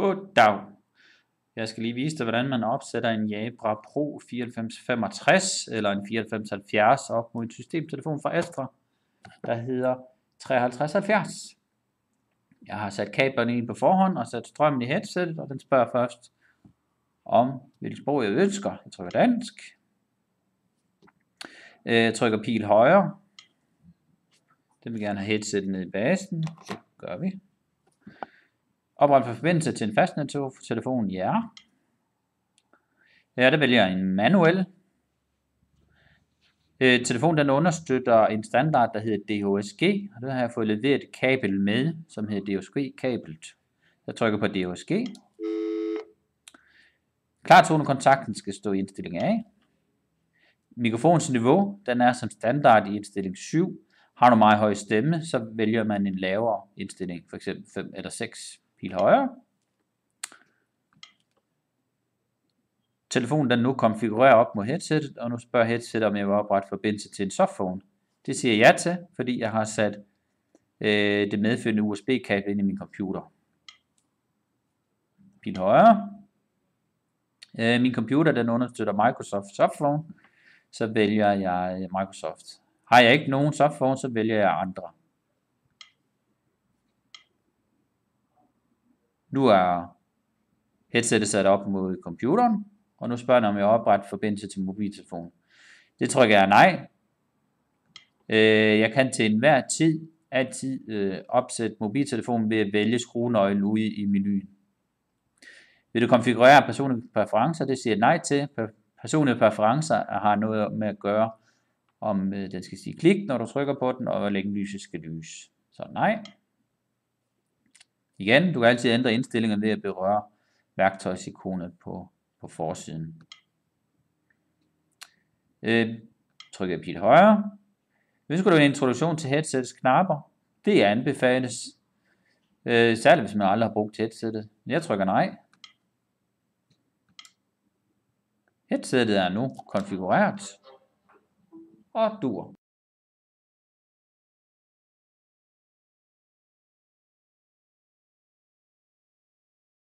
Goddag. Jeg skal lige vise dig, hvordan man opsætter en Jabra Pro 9465 eller en 9470 op mod en systemtelefon fra Astra, der hedder 5370. Jeg har sat kablerne ind på forhånd og sat strømmen i headsetet, og den spørger først om, hvilket sprog jeg ønsker. Jeg trykker dansk. Jeg trykker pil højre. Den vil gerne have headsetet ned i basen. Det gør vi. Opret forbindelse til en fastnettelefon, ja. Ja, der vælger jeg en manuel. Telefonen den understøtter en standard, der hedder DHSG, og der har jeg fået leveret et kabel med, som hedder DHSG-kablet. Jeg trykker på DHSG. Klartonekontakten skal stå i indstilling A. Mikrofonens niveau, den er som standard i indstilling 7. Har du meget høj stemme, så vælger man en lavere indstilling, f.eks. 5 eller 6 pil højre. Telefonen den nu konfigurerer op mod headsetet, og nu spørger headsetet, om jeg vil oprette forbindelse til en softphone. Det siger jeg ja til, fordi jeg har sat det medfølgende USB-kabel ind i min computer. Pil højre. Min computer den understøtter Microsoft Softphone, så vælger jeg Microsoft. Har jeg ikke nogen softphone, så vælger jeg andre. Nu er headsetet sat op mod computeren, og nu spørger den, om jeg opretter forbindelse til mobiltelefon. Det trykker jeg nej. Jeg kan til enhver tid altid opsætte mobiltelefonen ved at vælge skruenøglen ude i menuen. Vil du konfigurere personlige præferencer? Det siger jeg nej til. Personlige præferencer har noget med at gøre, om den skal sige klik, når du trykker på den, og hvor længe lyset skal lyse. Så nej. Igen, du kan altid ændre indstillingerne ved at berøre værktøjsikonet på forsiden. Trykker jeg pil højre. Ønsker du en introduktion til headsets knapper? Det anbefales. Særligt hvis man aldrig har brugt headsetet. Jeg trykker nej. Headsetet er nu konfigureret og dur.